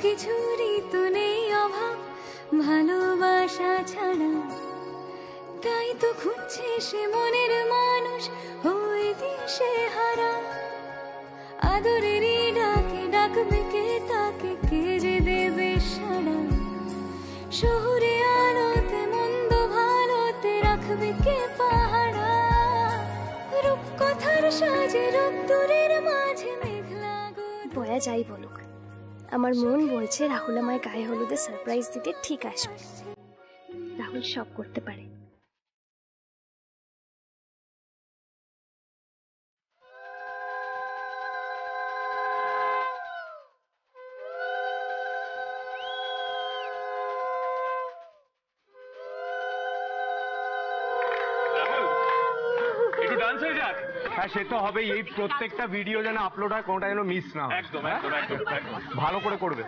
কিছুরই তো নেই অভাব ভালোবাসা ছাড়া, তাই তো খুঁজছে সে মনের মানুষ হয়ে দিশে হারা। আদরেরই ডাকে ডাকবে কে তাকে, কে যে দেবে সাড়া। শহুরে আলোতে মন্দ ভালোতে রাখবে কে পাহারা। রূপকথার সাজে রোদ্দুরের মাঝে মেঘলা বয়া যাই বলুক, আমার মন বলছে রাহুল আমায় গায়ে হলুদে সারপ্রাইজ দিতে ঠিক আসবে। রাহুল সব করতে পারে। হ্যাঁ সে তো হবেই, এই প্রত্যেকটা ভিডিও যেন আপলোড হয়, কোনটা যেন মিস না হয়। একদম একদম একদম ভালো করে করবে।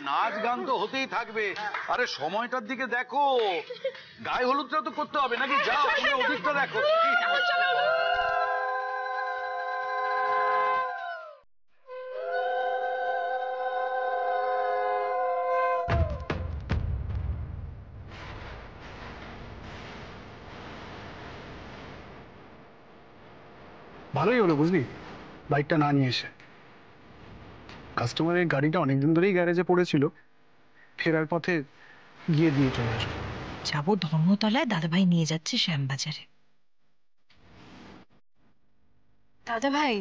নাচ গান তো হতেই থাকবে। আরে সময়টার দিকে দেখো, গায়ে হলুদটা তো করতে হবে নাকি? যাও তুমি ওদিকটা দেখো। ভালোই হলো বুঝলি বাইকটা না নিয়ে এসে। কাস্টমারের গাড়িটা অনেকদিন ধরেই গ্যারেজে পড়েছিল, ফেরার পথে গিয়ে দিয়ে চলে আসবো। যাবো ধর্মতলায়, দাদাভাই নিয়ে যাচ্ছে শ্যামবাজারে। দাদা ভাই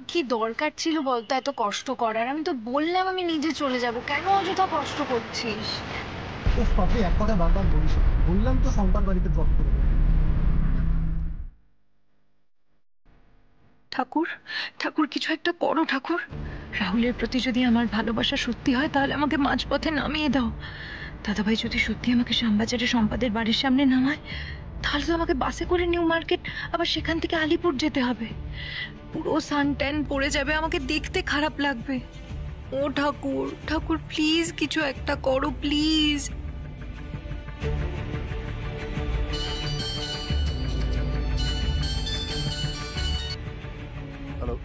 কি দরকার ছিল বলতো এত কষ্ট করার? আমি তো বললাম আমি নিজে চলে যাব, কেন অযথা কষ্ট করছিস? আপনি এক কথা বারবার বলিস, বললাম তো সম্পার বাড়িতে ড্রপ করে দেবো। ঠাকুর ঠাকুর কিছু একটা করো ঠাকুর। রাহুলের প্রতি যদি আমার ভালোবাসা সত্যি হয় তাহলে আমাকে মাঝপথে নামিয়ে দাও। দাদাভাই যদি সত্যি আমাকে শ্যামবাজারে সম্পাদের বাড়ির সামনে নামায় তাহলে তো আমাকে বাসে করে নিউ মার্কেট, আবার সেখান থেকে আলিপুর যেতে হবে। পুরো সানট্যান পড়ে যাবে, আমাকে দেখতে খারাপ লাগবে। ও ঠাকুর ঠাকুর প্লিজ কিছু একটা করো প্লিজ। হ্যালো,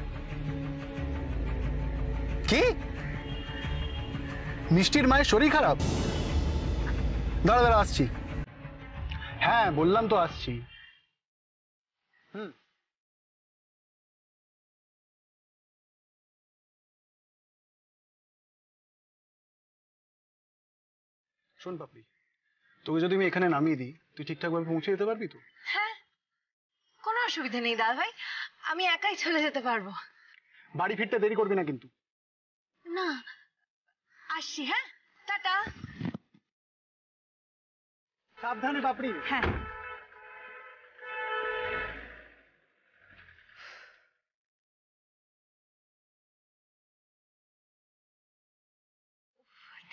কি মিষ্টির মায়ের শরীর খারাপ? দাঁড়া দাঁড়া আসছি। হ্যাঁ বললাম তো আসছি। শোন পাপড়ি, তোকে যদি আমি এখানে নামিয়ে দিই তুই ঠিকঠাক ভাবে পৌঁছে যেতে পারবি তো? হ্যাঁ কোনো অসুবিধা নেই দাদা ভাই, আমি একাই চলে যেতে পারবো। বাড়ি ফিরতে দেরি করবি না কিন্তু। না আসছি, হ্যাঁ টাটা। সাবধানে পাপড়ি। হ্যাঁ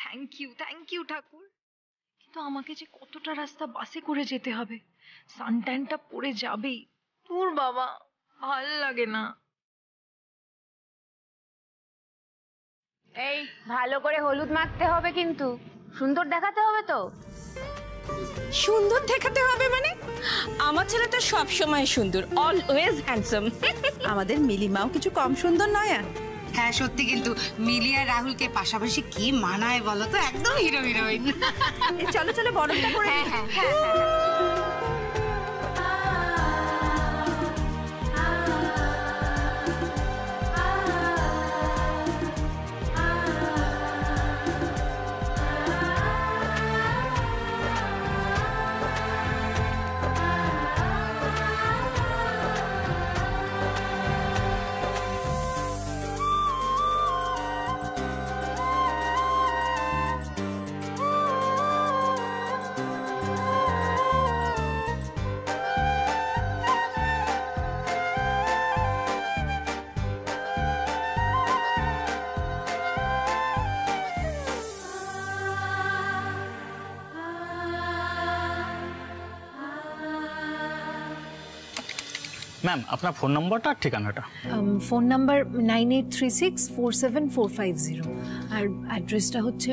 থ্যাংক ইউ ঠাকুর। কিন্তু আমাকে যে কতটা রাস্তা বাসে করে যেতে হবে, সানট্যানটা পড়ে যাবেই। তোর বাবা ভাল লাগে না। এই ভালো করে হলুদ মাখতে হবে কিন্তু, সুন্দর দেখাতে হবে তো। সুন্দর দেখাতে হবে মানে? আমার ছেলে তো সব সময় সুন্দর, অলওয়েজ হ্যান্ডসাম। আমাদের মিলিমাও কিছু কম সুন্দর নয়। হ্যাঁ সত্যি, কিন্তু মিলি আর রাহুলকে পাশাপাশি কি মানায় বলো তো, একদম হিরো হিরোইন। চলো চলো বড়টা করে। হ্যাঁ হ্যাঁ হ্যাঁ ম্যাম আপনার ফোন নম্বরটা আর ঠিকানাটা। ফোন নাম্বার 9836474450 আর অ্যাড্রেসটা হচ্ছে।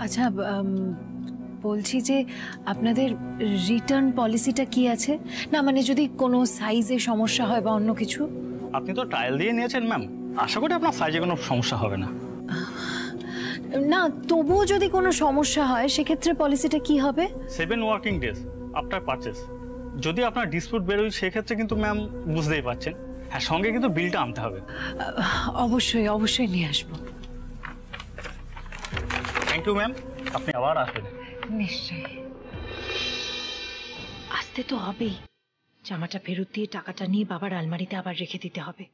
আচ্ছা বলছি যে আপনাদের রিটার্ন পলিসিটা কি আছে? না মানে যদি কোনো সাইজে সমস্যা হয় বা অন্য কিছু। আপনি তো ট্রায়াল দিয়ে নিয়েছেন ম্যাম, আশা করি আপনার সাইজে কোনো সমস্যা হবে না। না তবুও যদি কোনো সমস্যা হয় সেক্ষেত্রে পলিসিটা কি হবে? 7 ওয়ার্কিং ডেজ আফটার পারচেস। যদি আপনার ডিসপিউট বেরোয় সেক্ষেত্রে কিন্তু ম্যাম বুঝতেই পারছেন, হ্যাঁ সঙ্গে কিন্তু বিলটা আনতে হবে। অবশ্যই অবশ্যই নিয়ে আসবো। থ্যাংক ইউ ম্যাম, আপনি আবার আসবেন। নিশ্চয়ই আসতে তো হবেই। জামাটা ফেরত দিয়ে টাকাটা নিয়ে বাবার আলমারিতে আবার রেখে দিতে হবে।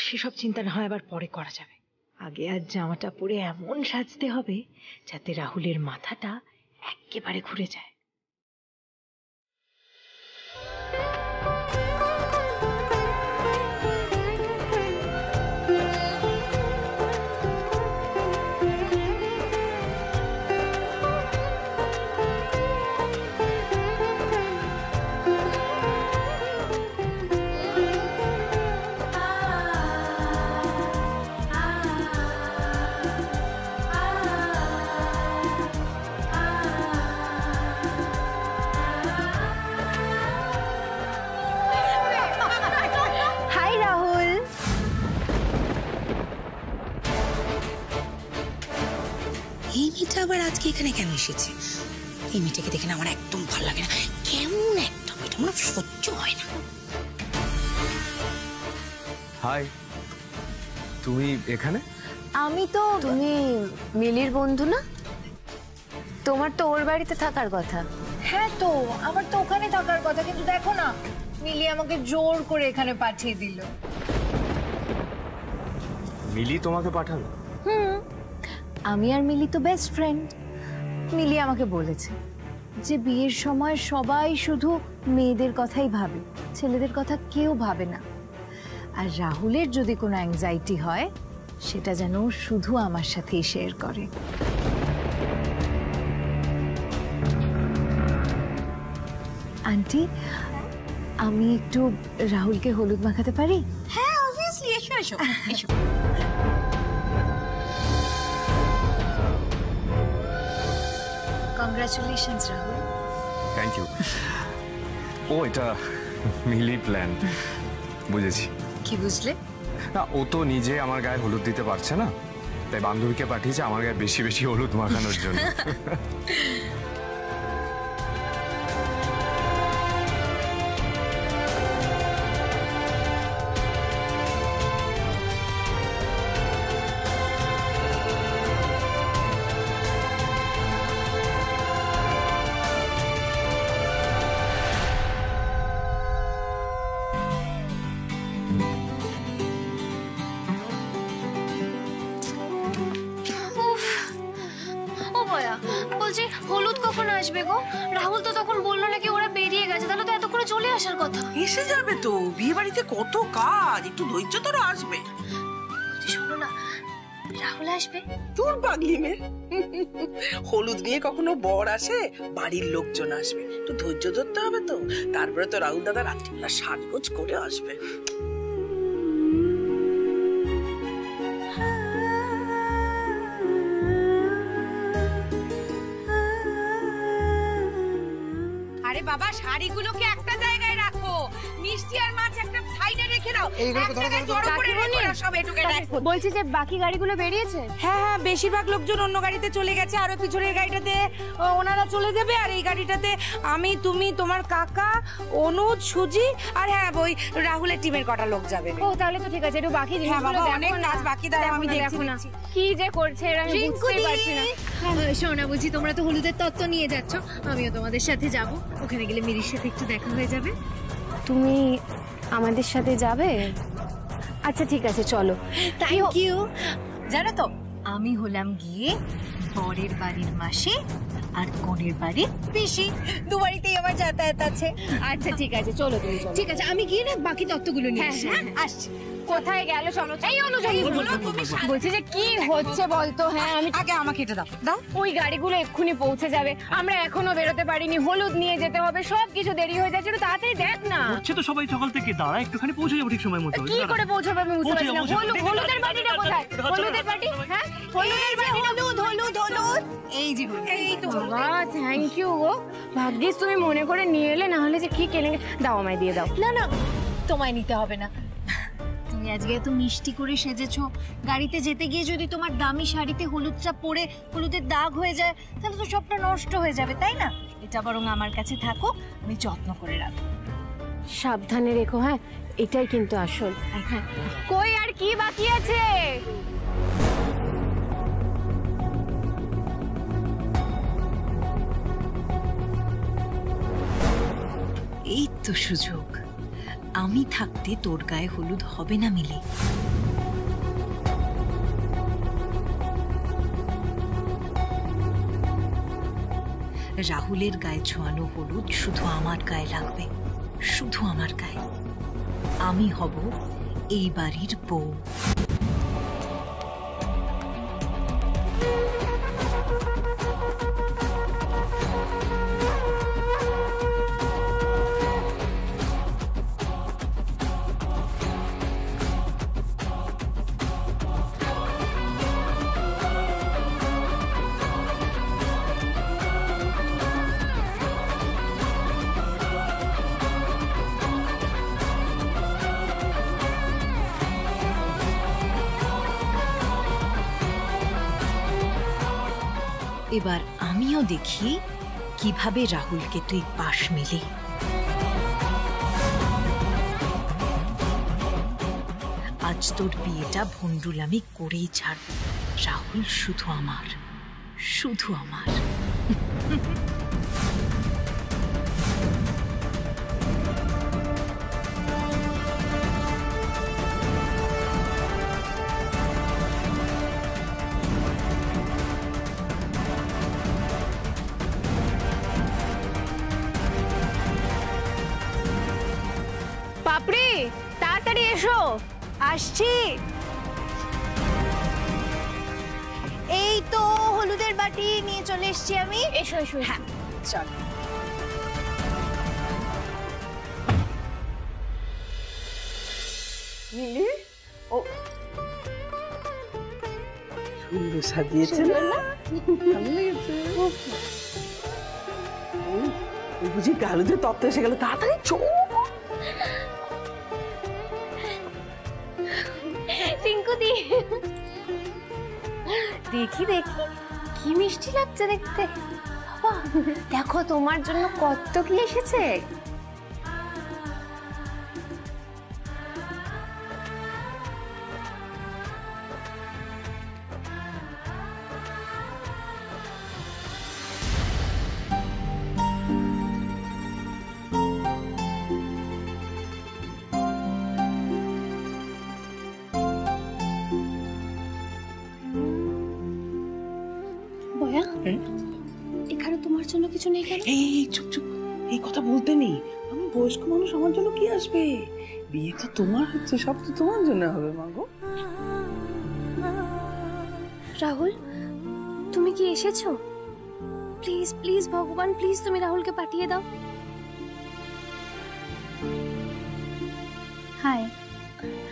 সেসব চিন্তা না হয় আবার পরে করা যাবে। আগে আর জামাটা পরে এমন সাজতে হবে যাতে রাহুলের মাথাটা একেবারে ঘুরে যায়। এই মেয়েটা আবার আজকে এখানে কেন এসেছে? এই মেয়েটাকে দেখে না আমার একদম ভালো লাগে না, কেমন একদম এটা মনে সহ্য হয় না। হাই, তুমি এখানে? আমি তো তুমি মিলির বন্ধু না? তোমার তো ওর বাড়িতে থাকার কথা। হ্যাঁ তো আমার তো ওখানে থাকার কথা, কিন্তু দেখো না মিলি আমাকে জোর করে এখানে পাঠিয়ে দিল। মিলি তোমাকে পাঠালো? আমি আর মিলি তো বেস্ট ফ্রেন্ড। মিলি আমাকে বলেছে যে বিয়ের সময় সবাই শুধু মেয়েদের কথাই ভাবে, ছেলেদের কথা কেউ ভাবে না। আর রাহুলের যদি কোনো অ্যাংজাইটি হয় সেটা যেন শুধু আমার সাথেই শেয়ার করে। আন্টি আমি একটু রাহুলকে হলুদ মাখাতে পারি? হ্যাঁ অবভিয়াসলি, এসো এসো এসো। কংগ্রাচুলেশনস রাহুল। Thank you. ও এটা মিলি প্ল্যান, বুঝেছি। কি বুঝলে? না ও তো নিজে আমার গায়ে হলুদ দিতে পারছে না, তাই বান্ধবীকে পাঠিয়েছে আমার গায়ে বেশি বেশি হলুদ মাখানোর জন্য। বলছি হলুদ কখন আসবে গো? রাহুল তো তখন বললো নাকি ওরা বেরিয়ে গেছে, তাহলে তো এতক্ষণে চলে আসার কথা। এসে যাবে তো, বিয়ে বাড়িতে কত কাজ, একটু ধৈর্য ধরে আসবে। শোনো না, রাহুল আসবে? তোর পাগলি মেয়ে, হলুদ নিয়ে কখনো বর আসে? বাড়ির লোকজন আসবে, একটু ধৈর্য ধরতে হবে তো। তারপরে তো রাহুল দাদা রাত্রিবেলা সাজগোজ করে আসবে। আরে বাবা শাড়িগুলোকে একটা জায়গায় রাখো, মিষ্টি আর মাছ একটা সাইডে রেখে দাও। বলছি যে বাকি গাড়িগুলো বেরিয়েছে? হ্যাঁ হ্যাঁ, বেশিরভাগ লোকজন অন্য গাড়িতে চলে গেছে, আরো পিছনের গাড়িটাতে ওনারা চলে যাবে, আর এই গাড়িটাতে আমি, তুমি, তোমার কাকা, অনুজ, সুজি আর হ্যাঁ ওই রাহুলের টিমের কটা লোক যাবে। ও তাহলে তো ঠিক আছে, একটু বাকি জিনিসগুলো দেখো। অনেক কাজ বাকি, দাঁড়াও আমি দেখছি না কি যে করছে এরা, আমি বুঝতেই পারছি না। শোনা বলছি, তোমরা তো হলুদের তত্ত্ব নিয়ে যাচ্ছ, আমিও তোমাদের সাথে যাব। ওখানে গেলে মিলির সাথে একটু দেখা হয়ে যাবে। তুমি আমাদের সাথে যাবে? আচ্ছা ঠিক আছে চলো। Thank you. জানো তো আমি হলাম গিয়ে বরের বাড়ির মাসি আর কনের বাড়ির পিসি, দু বাড়িতেই আমার যাতায়াত আছে। আচ্ছা ঠিক আছে চলো তুমি। ঠিক আছে, আমি গিয়ে না বাকি তত্ত্বগুলো নিয়ে আসি। হ্যাঁ আসছি। কোথায় গেল চলো এই অনুযায়ী বলছি যে কি হচ্ছে বলতো। হ্যাঁ আমি আগে আমাকে এটা দাও দাও। ওই গাড়িগুলো এক্ষুনি পৌঁছে যাবে, আমরা এখনো বেরোতে পারিনি, হলুদ নিয়ে যেতে হবে, সবকিছু দেরি হয়ে যাচ্ছে, একটু তাড়াতাড়ি দেখ না। হচ্ছে তো সবাই সকাল থেকে, দাঁড়া একটুখানি পৌঁছে যাবো ঠিক সময় মতো। কি করে পৌঁছাবে আমি বুঝতে পারছি না। হলুদের বাড়িটা কোথায়? হলুদের বাড়ি? হ্যাঁ হলুদের বাড়ি। হলুদ হলুদ হলুদ এই যে এই তো বাবা থ্যাংক ইউ গো, ভাগ্যিস তুমি মনে করে নিয়ে এলে, না হলে যে কি কেলে। দাও আমায় দিয়ে দাও। না না তোমায় নিতে হবে না, তুমি আজকে এত মিষ্টি করে সেজেছো, গাড়িতে যেতে গিয়ে যদি তোমার দামি শাড়িতে হলুদটা পরে হলুদের দাগ হয়ে যায় তাহলে তো সবটা নষ্ট হয়ে যাবে, তাই না? এটা বরং আমার কাছে থাকো, আমি যত্ন করে রাখবো। সাবধানে রেখো। হ্যাঁ এটাই কিন্তু আসল। হ্যাঁ কই আর কি বাকি আছে? এই তো সুযোগ, আমি থাকতে তোর গায়ে হলুদ হবে না মিলি। রাহুলের গায়ে ছোঁয়ানো হলুদ শুধু আমার গায়ে লাগবে, শুধু আমার গায়ে। আমি হব এই বাড়ির বউ। এবার আমিও দেখি কিভাবে রাহুলকে তুই পাশ মিলি। আজ তোর বিয়েটা ভন্ডুল আমি করেই ছাড়ব। রাহুল শুধু আমার, শুধু আমার। পাপড়ি তাড়াতাড়ি এসো। আসছি। এই তো হলুদের বাটি নিয়ে চলে এসেছি আমি। এসো এসো। হ্যাঁ চল। মিলি ও সুন্দর সাজিয়েছে না? ভালো লেগেছে। ওই বুঝি গালুদের তত্ত্ব এসে গেল, তাড়াতাড়ি চল। টিঙ্কুদি দেখি দেখি কি মিষ্টি লাগছে দেখতে। বাবা দেখো তোমার জন্য কত কি এসেছে। এখানে তোমার জন্য কিছু নেই কেন? এই চুপ চুপ, এই কথা বলতে নেই। আমি বয়স্ক মানুষ, আমার জন্য কি আসবে? বিয়ে তো তোমার হচ্ছে, সব তো তোমার জন্য হবে মা গো। রাহুল তুমি কি এসেছো? প্লিজ প্লিজ ভগবান প্লিজ তুমি রাহুলকে পাঠিয়ে দাও। হাই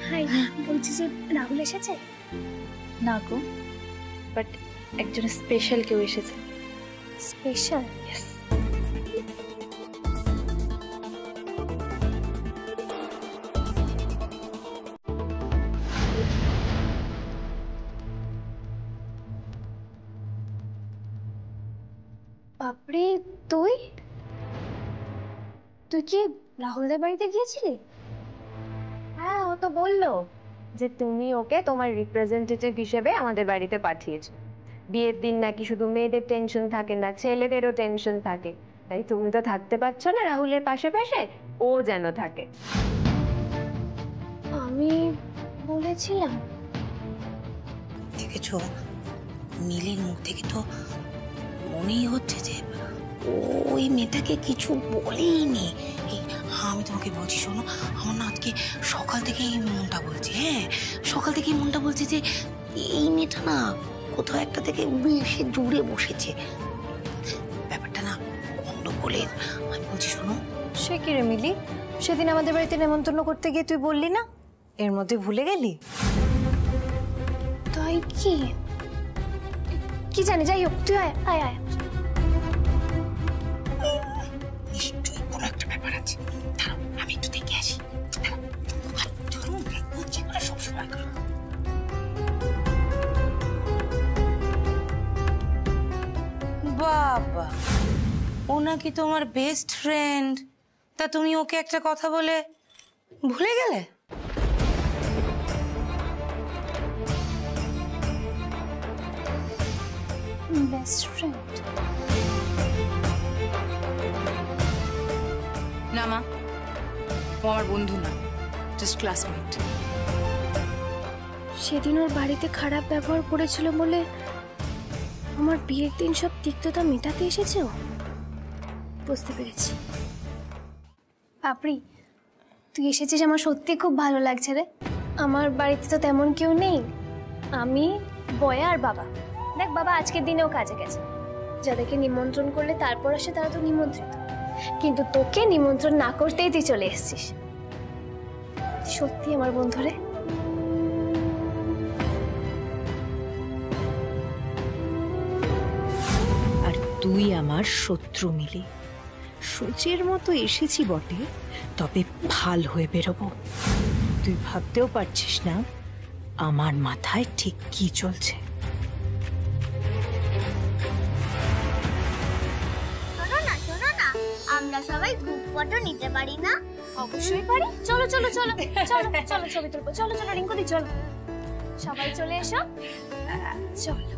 হাই বলছি যে রাহুল এসেছে? না গো, বাট একজন স্পেশাল কেউ এসেছে। স্পেশাল? ইয়েস। বাপরে তুই তুই কি রাহুলদের বাড়িতে গিয়েছিলি? হ্যাঁ ও তো বললো যে তুমি ওকে তোমার রিপ্রেজেন্টেটিভ হিসেবে আমাদের বাড়িতে পাঠিয়েছো। বিয়ের দিন নাকি শুধু মেয়েদের টেনশন থাকে না, ছেলেদেরও টেনশন থাকে, তাই তুমি তো থাকতে পারছো না রাহুলের পাশে পাশে, ও যেন থাকে। আমি বলেছিলাম। দেখেছো মিলির মুখ থেকে তো মনেই হচ্ছে যে ওই মেয়েটাকে কিছু বলেইনি। আমি আমি তোমাকে বলছি, শোনো, আমার না আজকে সকাল থেকেই মনটা বলছে, হ্যাঁ সকাল থেকেই মনটা বলছে যে এই মেয়েটা না কোথাও একটা থেকে এসে জুড়ে বসেছে। ব্যাপারটা না গন্ডগোলের। আমি বলছি শোনো। সে কি রে মিলি, সেদিন আমাদের বাড়িতে নেমন্তন্ন করতে গিয়ে তুই বললি না, এর মধ্যে ভুলে গেলি? তাই কি কি জানি, যাই হোক তুই আয় আয় আয়। নিশ্চয়ই কোনো একটা ব্যাপার আছে, দাঁড়াও আমি একটু দেখে আসি। সবসময় বাবা, ও নাকি তোমার বেস্ট ফ্রেন্ড, তা তুমি ওকে একটা কথা বলে ভুলে গেলে? বেস্ট ফ্রেন্ড না মা, ও আমার বন্ধু না, জাস্ট ক্লাসমেট। সেদিন ওর বাড়িতে খারাপ ব্যবহার করেছিল বলে আমার বিয়ের দিন সব তিক্ততা মেটাতে এসেছে ও। বুঝতে পেরেছি। পাপড়ি, তুই এসেছিস, আমার সত্যি খুব ভালো লাগছে রে। আমার বাড়িতে তো তেমন কেউ নেই, আমি, বয়া আর বাবা। দেখ বাবা আজকের দিনেও কাজে গেছে, যাদেরকে নিমন্ত্রণ করলে তারপর আসে তারা তো নিমন্ত্রিত, কিন্তু তোকে নিমন্ত্রণ না করতেই তুই চলে এসেছিস। সত্যি আমার বন্ধু রে। আর তুই আমার শত্রু মিলি। সূচের মতো এসেছি বটে, তবে ভাল হয়ে বেরোবো। তুই ভাবতেও পারছিস না আমার মাথায় ঠিক কি চলছে। আমরা সবাই গ্রুপ ফটো নিতে পারি না? অবশ্যই পারি। চলো চলো চলো চলো চলো ছবি তুলবো। চলো চলো রিঙ্কুদি চলো, সবাই চলে এসো। চলো।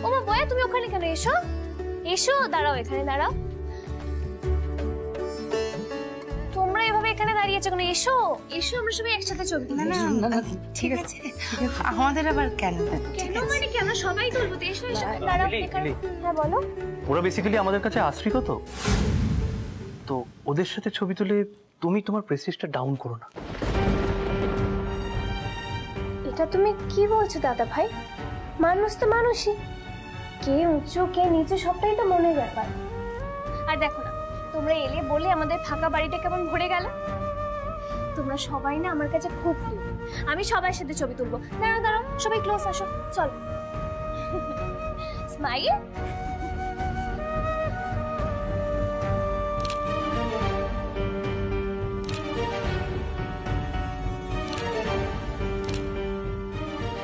ও মা বয়া, তুমি ওখানে কেন? এসো এসো, দাঁড়াও এখানে দাঁড়াও। তোমরা এভাবে এখানে দাঁড়িয়েছো কেন? এসো এসো, আমরা সবাই একসাথে ছবি তুলবো। না না ঠিক আছে, আমাদের আবার কেন? কেন মানে কি, আমরা সবাই তুলবো তো। এসো এসো, দাঁড়াও এখানে। হ্যাঁ বলো। ওরা বেসিক্যালি আমাদের কাছে আশ্রিত, তো ওদের সাথে ছবি তুলে তুমি তোমার প্রেস্টিজটা ডাউন করো না। এটা তুমি কি বলছো দাদা ভাই? মানুষ তো মানুষই, কে উঁচু কে নিচু সবটাই তো মনের ব্যাপার। আর দেখো না, তোমরা এলে বলে আমাদের ফাঁকা বাড়িটা কেমন ভরে গেল। তোমরা সবাই না আমার কাছে খুব প্রিয়, আমি সবার সাথে ছবি তুলবো। দাঁড়াও দাঁড়াও, সবাই ক্লোজ আসো, চলো। স্মাইল।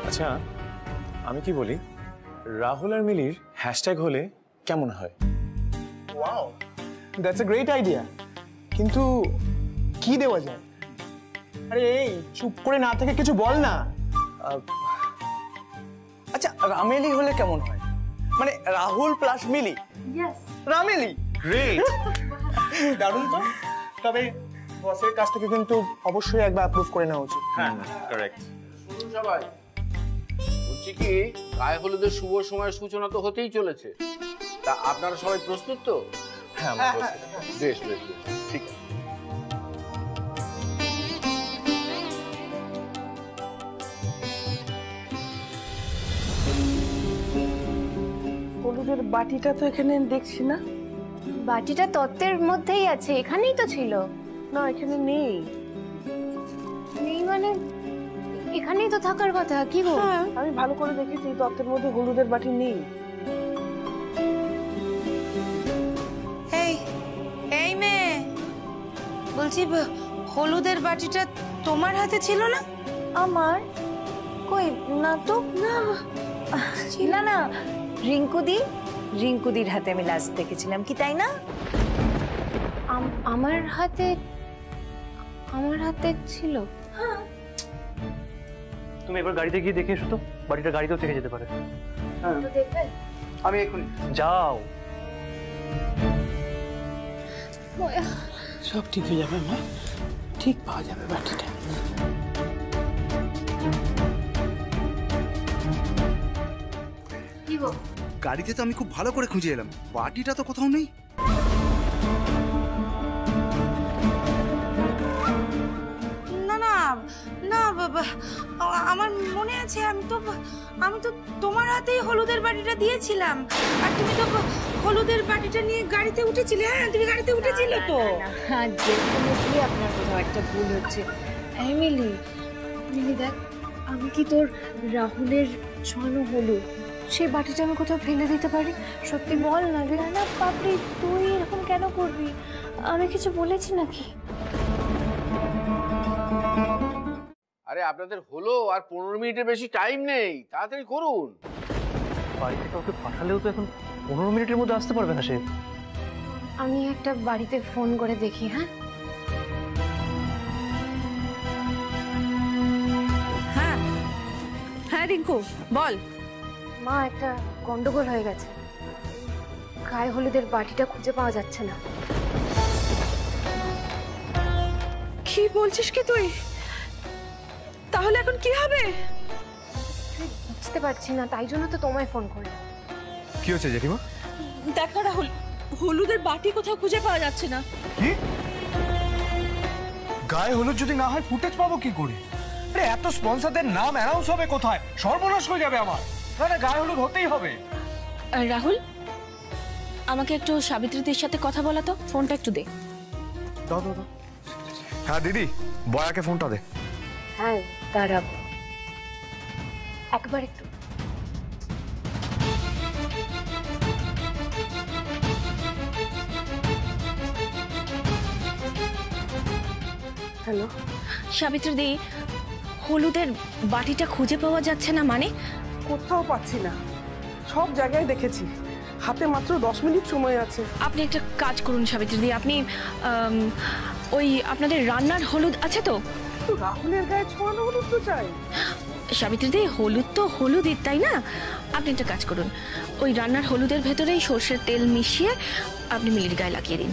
আচ্ছা আমি কি বলি, রাহুল আর মিলির হ্যাশট্যাগ হলে কেমন হয়? Wow, that's a great idea, কিন্তু কি দেওয়া যায়? আরে এই চুপ করে না থেকে কিছু বল না। আচ্ছা রামেলি হলে কেমন হয়? মানে রাহুল প্লাস মিলি। ইয়েস, রামেলি। গ্রেট, দারুণ তো। তবে বসের কাছ থেকে কিন্তু অবশ্যই একবার অ্যাপ্রুভ করে নেওয়া উচিত। হ্যাঁ কারেক্ট। শুনুন সবাই, বলছি কি, গায়ে হলুদের শুভ সময়ের সূচনা তো হতেই চলেছে, তা আপনারা সবাই প্রস্তুত তো? হ্যাঁ আমরা প্রস্তুত। বেশ বেশ বেশ, ঠিক আছে। হলুদের বাটিটা তো এখানে দেখছি না। বাটিটা তত্ত্বের মধ্যেই আছে, এখানেই তো ছিল। না এখানে নেই। নেই মানে এখানেই তো থাকার কথা। কি গো, আমি ভালো করে দেখেছি, তত্ত্বের মধ্যে হলুদের বাটি নেই। এই এই মেয়ে, বলছি হলুদের বাটিটা তোমার হাতে ছিল না? আমার কই না তো। না না না, রিঙ্কুদির হাতে আমি লাস্ট দেখেছিলাম, কি তাই না? আমার হাতে ছিল। তুমি একবার গাড়িতে গিয়ে দেখে এসো তো, বাড়িটা গাড়িতেও থেকে যেতে পারে। তো দেখবে, আমি এক্ষুনি যাও। সব ঠিক হয়ে যাবে মা, ঠিক পাওয়া যাবে বাটিটা। কি গো, গাড়িতে তো আমি খুব ভালো করে খুঁজে এলাম, বাটিটা তো কোথাও নেই। আমার মনে আছে আমি তো তোমার হাতেই হলুদের বাটিটা দিয়েছিলাম, আর তুমি তো হলুদের বাটিটা নিয়ে গাড়িতে উঠেছিলে। হ্যাঁ তুমি গাড়িতে উঠেছিলে তো। হ্যাঁ ডেফিনেটলি আপনার কোথাও একটা ভুল হচ্ছে। মিলি দেখ, আমি কি তোর রাহুলের ছোঁয়ানো হলুদ সেই বাটিটা আমি কোথাও ফেলে দিতে পারি? সত্যি বল না। না পাপড়ি, তুই এরকম কেন করবি? আমি কিছু বলেছি নাকি? আরে আপনাদের হলো আর 15 মিনিটের বেশি টাইম নেই, তাড়াতাড়ি করুন। বাড়িতে কাউকে পাঠালেও তো এখন 15 মিনিটের মধ্যে আসতে পারবে না সে। আমি একটা বাড়িতে ফোন করে দেখি। হ্যাঁ হ্যাঁ রিঙ্কু বল। মা, একটা গন্ডগোল হয়ে গেছে। গায়ে হলুদের বাটিটা খুঁজে পাওয়া যাচ্ছে না। কি বলছিস কি তুই? তাহলে এখন কি হবে? বুঝতে পারছি না, তাই জন্য তো তোমায় ফোন করলাম। কি হচ্ছে জেঠিমা? দেখ না রাহুল, হলুদের বাটি কোথাও খুঁজে পাওয়া যাচ্ছে না। কি? গায়ে হলুদ যদি না হয় ফুটেজ পাবো কি করে? আরে এত স্পন্সরদের নাম অ্যানাউন্স হবে কোথায়? সর্বনাশ হয়ে যাবে আমার। না গায়ে হলুদ হতেই হবে। রাহুল, আমাকে একটু সাবিত্রীদের সাথে কথা বলা তো, ফোনটা একটু দে। দাও। হ্যাঁ দিদি, বয়াকে ফোনটা দে। হ্যাঁ দাঁড়াব, একবার একটু। হ্যালো সাবিত্রী দি, হলুদের বাটিটা খুঁজে পাওয়া যাচ্ছে না মানে? কোথাও পাচ্ছি না, সব জায়গায় দেখেছি, হাতে মাত্র 10 মিনিট সময় আছে। আপনি একটা কাজ করুন সাবিত্রী দি, আপনি ওই আপনাদের রান্নার হলুদ আছে তো? রাহুলের গায়ে ছোঁয়ানো হলুদ তো চাই। সাবিত্রী দি, হলুদ তো হলুদই তাই না? আপনি একটা কাজ করুন, ওই রান্নার হলুদের ভেতরেই সর্ষের তেল মিশিয়ে আপনি মিলির গায়ে লাগিয়ে দিন।